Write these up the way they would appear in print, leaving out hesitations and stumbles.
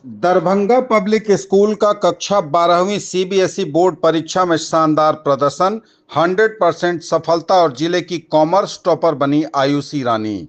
Darbhanga public school का कक्षा 12वीं सीबीएसई बोर्ड परीक्षा में शानदार प्रदर्शन, 100% सफलता और जिले की कॉमर्स टॉपर बनी आयुषी रानी।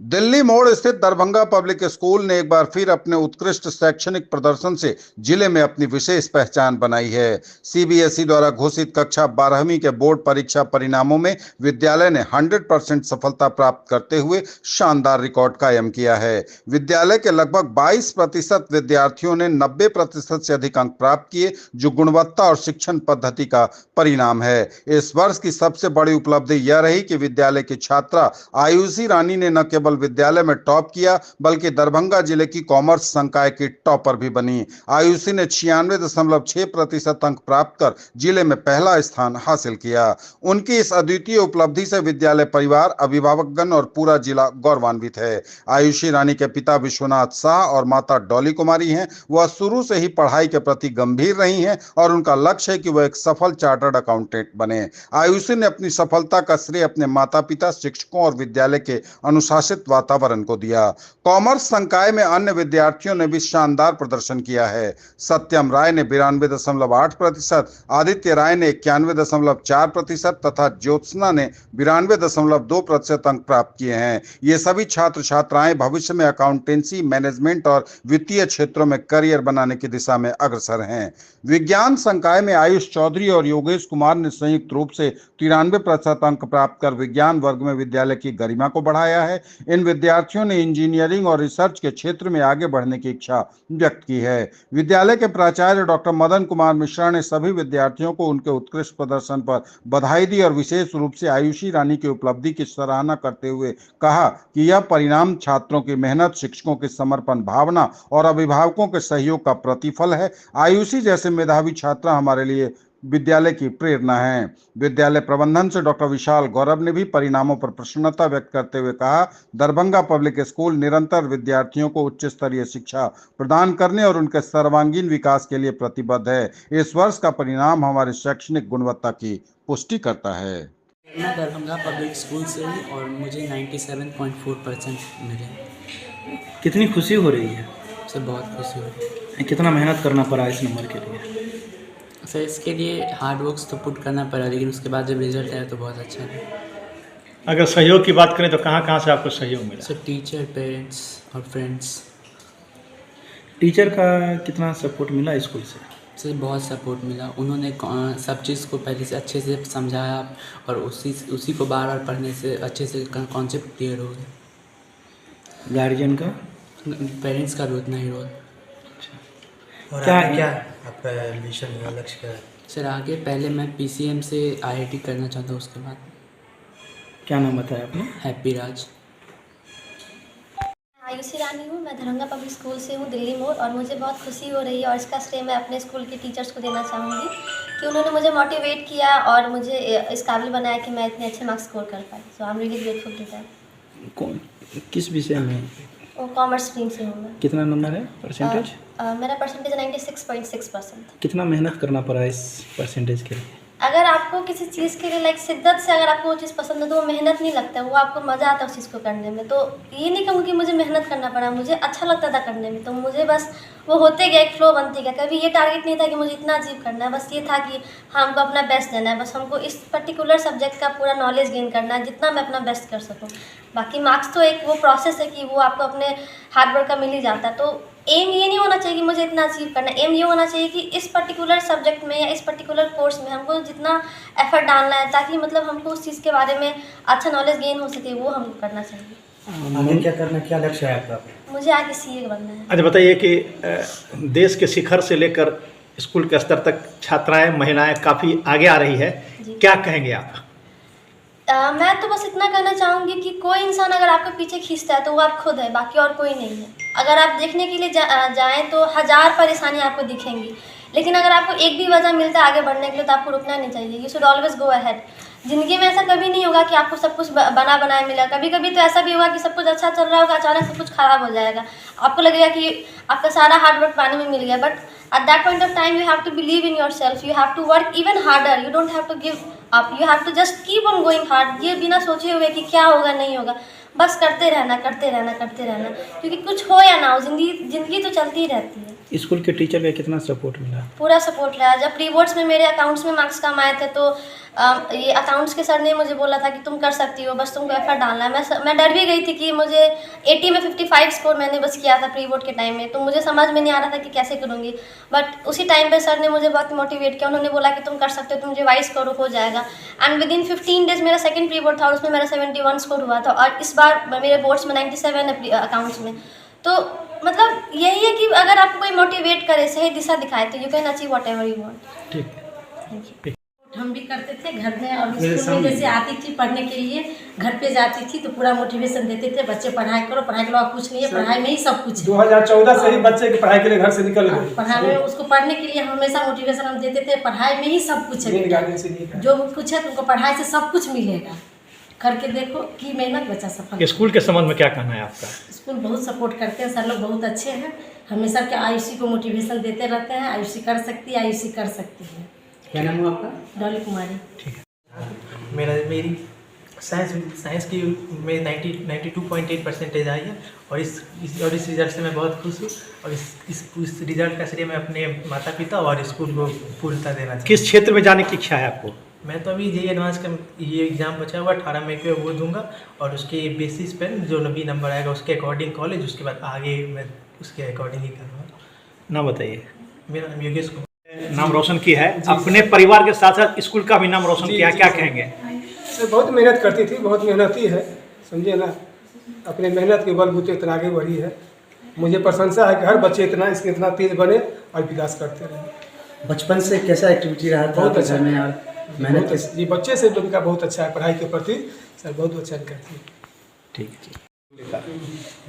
दिल्ली मोड़ स्थित दरभंगा पब्लिक स्कूल ने एक बार फिर अपने उत्कृष्ट शैक्षणिक प्रदर्शन से जिले में अपनी विशेष पहचान बनाई है। सीबीएसई द्वारा घोषित कक्षा 12वीं के बोर्ड परीक्षा परिणामों में विद्यालय ने 100% सफलता प्राप्त करते हुए शानदार रिकॉर्ड कायम किया है। विद्यालय के लगभग 22% विद्यार्थियों ने 90% से अधिक अंक प्राप्त किए, जो गुणवत्ता और शिक्षण पद्धति का परिणाम है। इस वर्ष की सबसे बड़ी उपलब्धि यह रही कि विद्यालय की छात्रा आयुषी रानी ने न केवल विद्यालय में टॉप किया, बल्कि दरभंगा जिले की कॉमर्स संकाय की टॉपर भी बनी। आयुषी ने 96.6% अंक प्राप्त कर जिले में पहला स्थान हासिल किया। उनकी इस अद्वितीय उपलब्धि से विद्यालय परिवार, अभिभावकगण और पूरा जिला गौरवान्वित है। आयुषी रानी के पिता विश्वनाथ शाह और माता डॉली कुमारी हैं। वह शुरू से ही पढ़ाई के प्रति गंभीर रही हैं और उनका लक्ष्य है कि वह एक सफल चार्टर्ड अकाउंटेंट बने। आयुषी ने अपनी सफलता का श्रेय अपने माता पिता, शिक्षकों और विद्यालय के अनुशासित वातावरण को दिया। कॉमर्स संकाय में अन्य विद्यार्थियों ने भी शानदार प्रदर्शन किया है। सत्यम राय ने 92.8%, आदित्य राय ने 91.4% तथा ज्योत्सना ने 92.2% अंक प्राप्त किए हैं। ये सभी छात्र छात्राएं भविष्य में अकाउंटेंसी, मैनेजमेंट और वित्तीय क्षेत्रों में करियर बनाने की दिशा में अग्रसर हैं। विज्ञान संकाय में आयुष चौधरी और योगेश कुमार ने संयुक्त रूप से 93% अंक प्राप्त कर विज्ञान वर्ग में विद्यालय की गरिमा को बढ़ाया है। इन विद्यार्थियों ने इंजीनियरिंग और रिसर्च के क्षेत्र में आगे बढ़ने की इच्छा व्यक्त की है। विद्यालय के प्राचार्य डॉक्टर मदन कुमार मिश्रा ने सभी विद्यार्थियों को उनके उत्कृष्ट प्रदर्शन पर बधाई दी और विशेष रूप से आयुषी रानी की उपलब्धि की सराहना करते हुए कहा कि यह परिणाम छात्रों की मेहनत, शिक्षकों की समर्पण भावना और अभिभावकों के सहयोग का प्रतिफल है। आयुषी जैसे मेधावी छात्रा हमारे लिए विद्यालय की प्रेरणा है। विद्यालय प्रबंधन से डॉक्टर विशाल गौरव ने भी परिणामों पर प्रसन्नता व्यक्त करते हुए कहा, दरभंगा पब्लिक स्कूल निरंतर विद्यार्थियों को उच्च स्तरीय शिक्षा प्रदान करने और उनके सर्वांगीण विकास के लिए प्रतिबद्ध है। इस वर्ष का परिणाम हमारी शैक्षणिक गुणवत्ता की पुष्टि करता है। मैं दरभंगा पब्लिक स्कूल से हूँ और मुझे 97.4% मिले। कितनी खुशी हो रही है? सर बहुत खुशी हो रही है। कितना मेहनत करना पड़ा इस नंबर के लिए? सर इसके लिए हार्ड वर्क्स तो पुट करना पड़ा, लेकिन उसके बाद जब रिजल्ट आया तो बहुत अच्छा है। अगर सहयोग की बात करें तो कहाँ कहाँ से आपको सहयोग मिला? सर टीचर, पेरेंट्स और फ्रेंड्स। टीचर का कितना सपोर्ट मिला स्कूल से? सर बहुत सपोर्ट मिला। उन्होंने सब चीज़ को पहले से अच्छे से समझाया और उसी को बार बार पढ़ने से अच्छे से कॉन्सेप्ट क्लियर हो गए। गार्जियन का? पेरेंट्स का भी उतना ही रोल। और क्या आगे क्या आपका मिशन या लक्ष्य क्या है? सर आगे पहले मैं पीसीएम से आईआईटी करना चाहता हूँ, उसके बाद। क्या नाम बताया आपने? हैप्पी राज। आयुषी रानी हूँ, मैं दरभंगा पब्लिक स्कूल से हूँ, दिल्ली मोड़, और मुझे बहुत खुशी हो रही है और इसका श्रेय मैं अपने स्कूल के टीचर्स को देना चाहूँगी कि उन्होंने मुझे मोटिवेट किया और मुझे इस काबिल बनाया कि मैं इतने अच्छे मार्क्स स्कोर कर पाई। So I am really grateful to that. कौन, किस विषय में? कॉमर्स स्ट्रीम से हूँ मैं। कितना नंबर है परसेंटेज? मेरा परसेंटेज 96.6%। कितना मेहनत करना पड़ा इस परसेंटेज के लिए? अगर आपको किसी चीज़ के लिए लाइक शिद्दत से अगर आपको वो चीज़ पसंद है तो वो मेहनत नहीं लगता है, वो आपको मज़ा आता है उस चीज़ को करने में। तो ये नहीं कहूँगी कि मुझे मेहनत करना पड़ा, मुझे अच्छा लगता था करने में, तो मुझे बस वो होते गया, एक फ्लो बनते गया। कभी ये टारगेट नहीं था कि मुझे इतना अचीव करना है, बस ये था कि हाँ हमको अपना बेस्ट देना है, बस हमको इस पर्टिकुलर सब्जेक्ट का पूरा नॉलेज गेन करना है जितना मैं अपना बेस्ट कर सकूँ। बाकी मार्क्स तो एक वो प्रोसेस है कि वो आपको अपने हार्डवर्क का मिल ही जाता है। तो एम ये नहीं होना चाहिए कि मुझे इतना अचीव करना है, एम ये होना चाहिए कि इस पर्टिकुलर सब्जेक्ट में या इस पर्टिकुलर कोर्स में हमको जितना एफर्ट डालना है ताकि मतलब हमको उस चीज़ के बारे में अच्छा नॉलेज गेन हो सके, वो हमको करना चाहिए। आगे क्या करना, क्या लक्ष्य है आपका? मुझे आगे सीए बनना है। अच्छा बताइए कि देश के शिखर से लेकर स्कूल के स्तर तक छात्राएं, महिलाएं काफ़ी आगे आ रही है, क्या कहेंगे आप? मैं तो बस इतना कहना चाहूँगी कि कोई इंसान अगर आपके पीछे खींचता है तो वो आप खुद है, बाकी और कोई नहीं है। अगर आप देखने के लिए जाएँ तो 1000 परेशानियाँ आपको दिखेंगी, लेकिन अगर आपको एक भी वजह मिलता है आगे बढ़ने के लिए तो आपको रुकना नहीं चाहिए। You should always go ahead. ज़िंदगी में ऐसा कभी नहीं होगा कि आपको सब कुछ बना बनाया मिला। कभी कभी तो ऐसा भी होगा कि सब कुछ अच्छा चल रहा होगा, अचानक सब कुछ ख़राब हो जाएगा, आपको लगेगा कि आपका सारा हार्डवर्क पानी में मिल गया। But at that point of time you have to believe in yourself, you have to work even harder, you don't have to give up, you have to just keep on going hard। ये बिना सोचे हुए कि क्या होगा नहीं होगा, बस करते रहना करते रहना करते रहना, क्योंकि कुछ हो या ना हो, ज़िंदगी तो चलती ही रहती है। स्कूल के टीचर का कितना सपोर्ट मिला? पूरा सपोर्ट रहा। जब प्री बोर्ड्स में मेरे अकाउंट्स में मार्क्स कम आए थे तो ये अकाउंट्स के सर ने मुझे बोला था कि तुम कर सकती हो, बस तुमको एफर्ट डालना है। मैं डर भी गई थी कि मुझे 80 में 55 स्कोर मैंने बस किया था प्री बोर्ड के टाइम में, तो मुझे समझ में नहीं आ रहा था कि कैसे करूँगी। बट उसी टाइम पे सर ने मुझे बहुत मोटिवेट किया। उन्होंने बोला कि तुम कर सकते हो, तुम रिवाइज करो, हो जाएगा। एंड विद इन 15 डेज़ मेरा सेकंड प्री बोर्ड था और उसमें मेरा 71 स्कोर हुआ था, और इस बार मेरे बोर्ड्स में 97 है अकाउंट्स में। तो मतलब यही है कि अगर आपको कोई मोटिवेट करे, सही दिशा दिखाए, तो you can achieve whatever you want. ठीक। Thank you. हम भी करते थे घर में, और स्कूल में जैसे आती थी पढ़ने के लिए, घर पे जाती थी तो पूरा मोटिवेशन देते थे, बच्चे पढ़ाई करो, पढ़ाई के अलावा कुछ नहीं है, पढ़ाई में ही सब कुछ है। 2014 से ही बच्चे की पढ़ाई के लिए घर से निकल गए। पढ़ाई में उसको पढ़ने के लिए हमेशा मोटिवेशन हम देते थे, पढ़ाई में ही सब कुछ है, जो कुछ है तुमको पढ़ाई से सब कुछ मिलेगा, करके देखो कि मेहनत बच्चा सफल। स्कूल के संबंध में क्या कहना है आपका? स्कूल बहुत सपोर्ट करते हैं, सर लोग बहुत अच्छे हैं, हमेशा के आयुषी को मोटिवेशन देते रहते हैं, आयुषी कर सकती है, आयुषी कर सकती है। क्या नाम हुआ आपका? डॉली कुमारी। मेरी साइंस की में 92.8 परसेंटेज आई है, और इस रिज़ल्ट से मैं बहुत खुश हूँ, और इस रिज़ल्ट का श्रेय मैं अपने माता पिता और स्कूल को पूर्णता देना चाहता किस क्षेत्र में जाने की इच्छा है आपको? हूँ। मैं तो अभी JEE एडवांस का ये एग्ज़ाम बचा हुआ 18 मई को वो दूंगा, और उसके बेसिस पर जो भी नंबर आएगा उसके अकॉर्डिंग कॉलेज, उसके बाद आगे मैं उसके अकॉर्डिंग ही करूँगा। नाम बताइए। मेरा नाम योगेश कुमार। नाम रोशन किया है, अपने परिवार के साथ साथ स्कूल का भी नाम रोशन किया, क्या कहेंगे? सर बहुत मेहनत करती थी, बहुत मेहनती है, समझिए ना, अपने मेहनत के बलबूते इतना आगे बढ़ी है। मुझे प्रशंसा है कि हर बच्चे इतना तेज बने और विकास करते रहे। बचपन से कैसा एक्टिविटी रहा था? बहुत अच्छा में और मेहनत जी, बच्चे से उनका बहुत अच्छा है पढ़ाई के प्रति, सर बहुत अच्छा करती है। ठीक है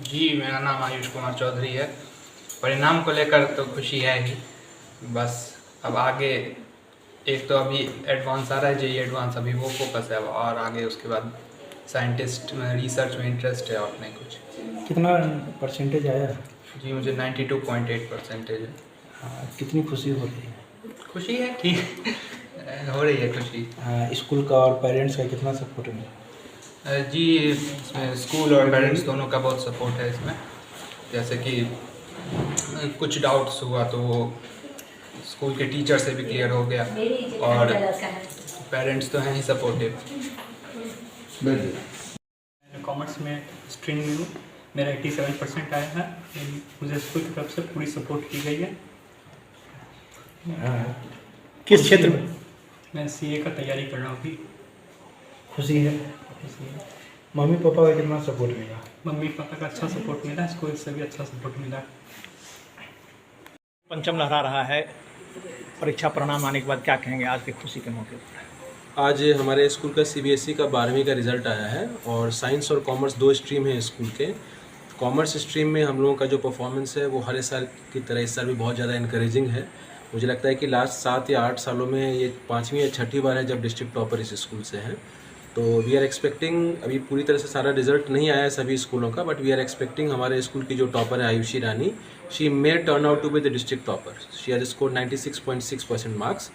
जी, मेरा नाम आयुष कुमार चौधरी है। परिणाम को लेकर तो खुशी है ही, बस अब आगे एक तो अभी एडवांस आ रहा है, JEE एडवांस, अभी वो फोकस है, और आगे उसके बाद साइंटिस्ट में, रिसर्च में इंटरेस्ट है, और नहीं कुछ। कितना परसेंटेज आया? जी, मुझे 92.8 परसेंटेज है। हाँ, कितनी खुशी हो रही है? खुशी है, ठीक हो रही है खुशी। स्कूल का और पेरेंट्स का कितना सपोर्ट मिला? जी, इसमें स्कूल और पेरेंट्स दोनों का बहुत सपोर्ट है इसमें। जैसे कि कुछ डाउट्स हुआ तो वो स्कूल के टीचर से भी क्लियर हो गया, और पेरेंट्स तो हैं ही सपोर्टिव। कॉमर्स में स्ट्रीम में हूँ, मेरा 87% आया है, मुझे स्कूल की तरफ से पूरी सपोर्ट की गई है। किस क्षेत्र में? मैं CA का तैयारी कर रहा हूँ अभी। खुशी है। मम्मी पापा का कितना सपोर्ट मिला? मम्मी पापा का अच्छा सपोर्ट मिला, स्कूल से भी अच्छा सपोर्ट मिला। पंचम लहरा रहा है, परीक्षा परिणाम आने के बाद क्या कहेंगे आज की खुशी के मौके पर? आज हमारे स्कूल का CBSE का 12वीं का रिज़ल्ट आया है, और साइंस और कॉमर्स 2 स्ट्रीम हैं स्कूल के। कॉमर्स स्ट्रीम में हम लोगों का जो परफॉर्मेंस है वो हर साल की तरह इस साल भी बहुत ज़्यादा इनकरेजिंग है। मुझे लगता है कि लास्ट 7 या 8 सालों में ये 5वीं या 6ठी बार है जब डिस्ट्रिक्ट टॉपर इस स्कूल से हैं। तो वी आर एक्सपेक्टिंग, अभी पूरी तरह से सारा रिजल्ट नहीं आया है सभी स्कूलों का, बट वी आर एक्सपेक्टिंग हमारे स्कूल की जो टॉपर है Ayushi Rani, she may turn out to be the district topper. She has scored 96.6% marks.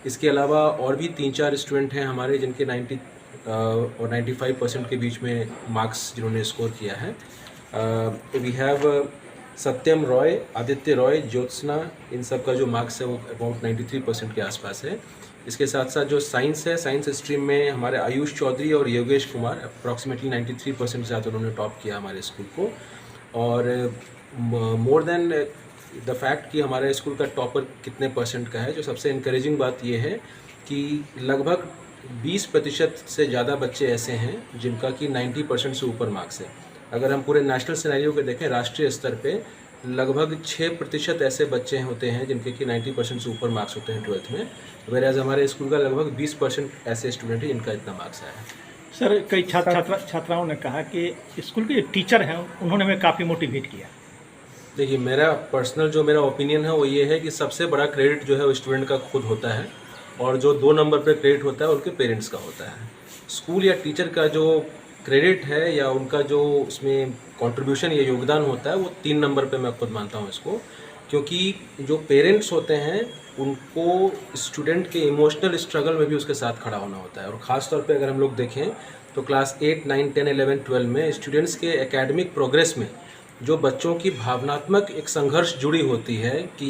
इसके अलावा और भी 3-4 स्टूडेंट हैं हमारे जिनके 90 और 95% के बीच में मार्क्स जिन्होंने स्कोर किया है। वी हैव सत्यम रॉय, आदित्य रॉय, ज्योत्सना, इन सब का जो मार्क्स है वो अबाउट 93% के आसपास है। इसके साथ साथ जो साइंस है, साइंस स्ट्रीम में हमारे आयुष चौधरी और योगेश कुमार अप्रॉक्सीमेटली 93% के साथ उन्होंने टॉप किया हमारे स्कूल को। और मोर देन द फैक्ट कि हमारे स्कूल का टॉपर कितने परसेंट का है, जो सबसे इनकरेजिंग बात ये है कि लगभग 20% से ज़्यादा बच्चे ऐसे हैं जिनका कि 90% से ऊपर मार्क्स है। अगर हम पूरे नेशनल सिनेरियो को देखें, राष्ट्रीय स्तर पे लगभग 6% ऐसे बच्चे होते हैं जिनके कि 90% से ऊपर मार्क्स होते हैं 12th में, वेराज हमारे स्कूल का लगभग 20% ऐसे स्टूडेंट हैं जिनका इतना मार्क्स आया है। सर, कई छात्राओं ने कहा कि स्कूल के जो टीचर हैं उन्होंने हमें काफ़ी मोटिवेट किया। देखिए, मेरा पर्सनल जो मेरा ओपिनियन है वो ये है कि सबसे बड़ा क्रेडिट जो है वो स्टूडेंट का खुद होता है, और जो 2 नंबर पे क्रेडिट होता है उनके पेरेंट्स का होता है। स्कूल या टीचर का जो क्रेडिट है या उनका जो उसमें कंट्रीब्यूशन या योगदान होता है वो 3 नंबर पे मैं खुद मानता हूँ इसको, क्योंकि जो पेरेंट्स होते हैं उनको स्टूडेंट के इमोशनल स्ट्रगल में भी उसके साथ खड़ा होना होता है। और ख़ास तौर पे अगर हम लोग देखें तो क्लास 8, 9, 10, 11, 12 में स्टूडेंट्स के एकेडमिक प्रोग्रेस में जो बच्चों की भावनात्मक एक संघर्ष जुड़ी होती है कि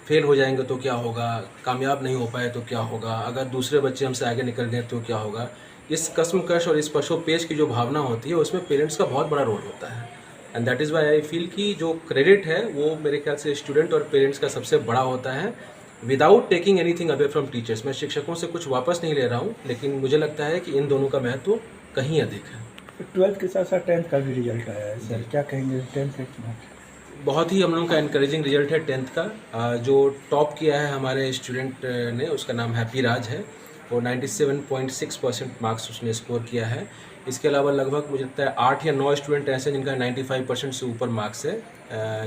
फेल हो जाएंगे तो क्या होगा, कामयाब नहीं हो पाए तो क्या होगा, अगर दूसरे बच्चे हमसे आगे निकल गए तो क्या होगा, इस कश्मकश और इस पशोपेश की जो भावना होती है उसमें पेरेंट्स का बहुत बड़ा रोल होता है। And that is why I feel कि जो क्रेडिट है वो मेरे ख्याल से स्टूडेंट और पेरेंट्स का सबसे बड़ा होता है, without taking anything away from teachers. मैं शिक्षकों से कुछ वापस नहीं ले रहा हूँ, लेकिन मुझे लगता है कि इन दोनों का महत्व कहीं अधिक है। 12th के साथ साथ 10th का भी रिजल्ट आया है सर, क्या कहेंगे 10th का? बहुत ही हम लोगों का इनकरेजिंग रिजल्ट है 10th का। जो टॉप किया है हमारे स्टूडेंट ने, उसका नाम हैप्पी राज है और 97.6% मार्क्स उसने स्कोर किया है। इसके अलावा लगभग मुझे लगता है 8 या 9 स्टूडेंट ऐसे जिनका 95% से ऊपर मार्क्स है,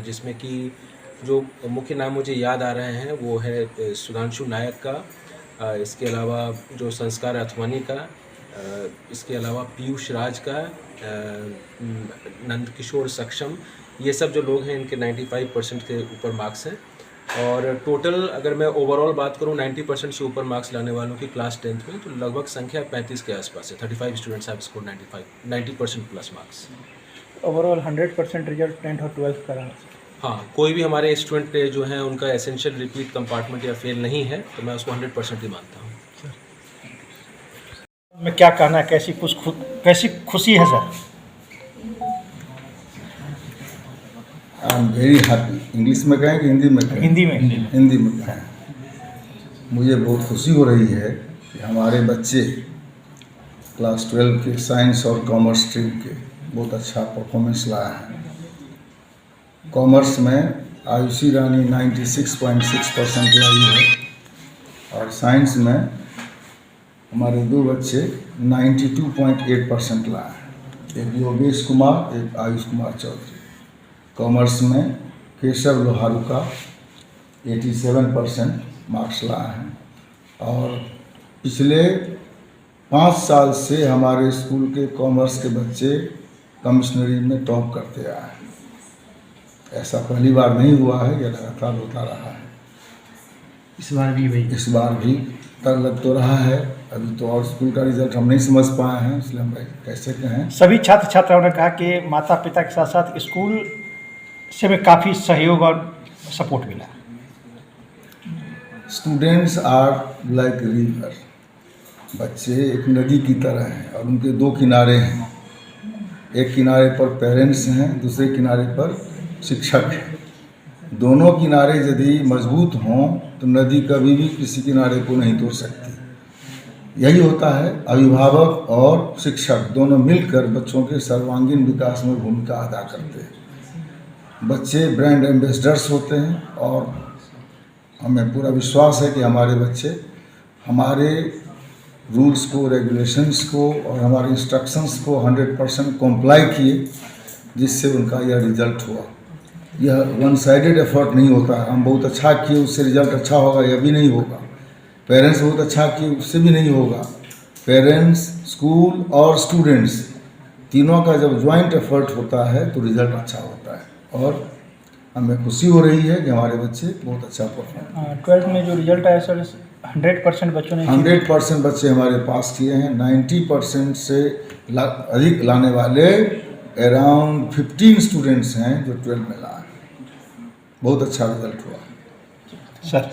जिसमें कि जो मुख्य नाम मुझे याद आ रहे हैं वो है सुधांशु नायक का, इसके अलावा जो संस्कार अथवानी का, इसके अलावा पीयूष राज का, नंद किशोर सक्षम, ये सब जो लोग हैं इनके 95% के ऊपर मार्क्स हैं। और टोटल अगर मैं ओवरऑल बात करूं 90% से ऊपर मार्क्स लाने वालों की क्लास 10th में, तो लगभग संख्या 35 के आसपास है। 35 students have scored 90% plus marks. Overall 100% result 10th और 12th का रहा। हाँ, कोई भी हमारे स्टूडेंट जो हैं उनका एसेंशियल रिपीट कंपार्टमेंट या फेल नहीं है, तो मैं उसको 100% ही मानता हूँ। मैं क्या कहना है, कैसी खुशी है sir? I am very happy. English में कहें कि हिंदी में कहें? हिंदी में कहें। मुझे बहुत खुशी हो रही है कि हमारे बच्चे क्लास 12 के साइंस और कॉमर्स स्ट्रीम के बहुत अच्छा परफॉर्मेंस लाए हैं। कॉमर्स में आयुषी रानी 96.6% लाई है और साइंस में हमारे 2 बच्चे 92.8% लाए हैं, एक योगेश कुमार, एक आयुष कुमार चौधरी। कॉमर्स में केशव लोहारू का 87% मार्क्स लाए हैं और पिछले 5 साल से हमारे स्कूल के कॉमर्स के बच्चे कमिश्नरी में टॉप करते आए हैं। ऐसा पहली बार नहीं हुआ है, यह लगातार होता रहा है। इस बार भी लग तो रहा है। अभी तो और स्कूल का रिजल्ट हम नहीं समझ पाए हैं, इसलिए हम कैसे कहें। सभी छात्र छात्राओं ने कहा कि माता पिता के साथ साथ स्कूल से में काफ़ी सहयोग और सपोर्ट मिला। Students are like river. बच्चे एक नदी की तरह हैं और उनके 2 किनारे हैं। एक किनारे पर पेरेंट्स हैं, दूसरे किनारे पर शिक्षक हैं। दोनों किनारे यदि मजबूत हों तो नदी कभी भी किसी किनारे को नहीं तोड़ सकती। यही होता है, अभिभावक और शिक्षक दोनों मिलकर बच्चों के सर्वांगीण विकास में भूमिका अदा करते हैं। बच्चे ब्रांड एम्बेसडर्स होते हैं और हमें पूरा विश्वास है कि हमारे बच्चे हमारे रूल्स को, रेगुलेशंस को और हमारे इंस्ट्रक्शंस को 100% कॉम्प्लाई किए, जिससे उनका यह रिजल्ट हुआ। यह वन साइडेड एफर्ट नहीं होता है, हम बहुत अच्छा किए उससे रिजल्ट अच्छा होगा, यह भी नहीं होगा। पेरेंट्स बहुत अच्छा किए उससे भी नहीं होगा। पेरेंट्स, स्कूल और स्टूडेंट्स तीनों का जब ज्वाइंट एफर्ट होता है तो रिजल्ट अच्छा होता है और हमें खुशी हो रही है कि हमारे बच्चे बहुत अच्छा परफॉर्म। 12th में जो रिजल्ट आया सर 100% बच्चों ने 100% बच्चे हमारे पास किए हैं। 90% से अधिक लाने वाले अराउंड 15 स्टूडेंट्स हैं जो 12 में लाए। बहुत अच्छा रिजल्ट हुआ सर।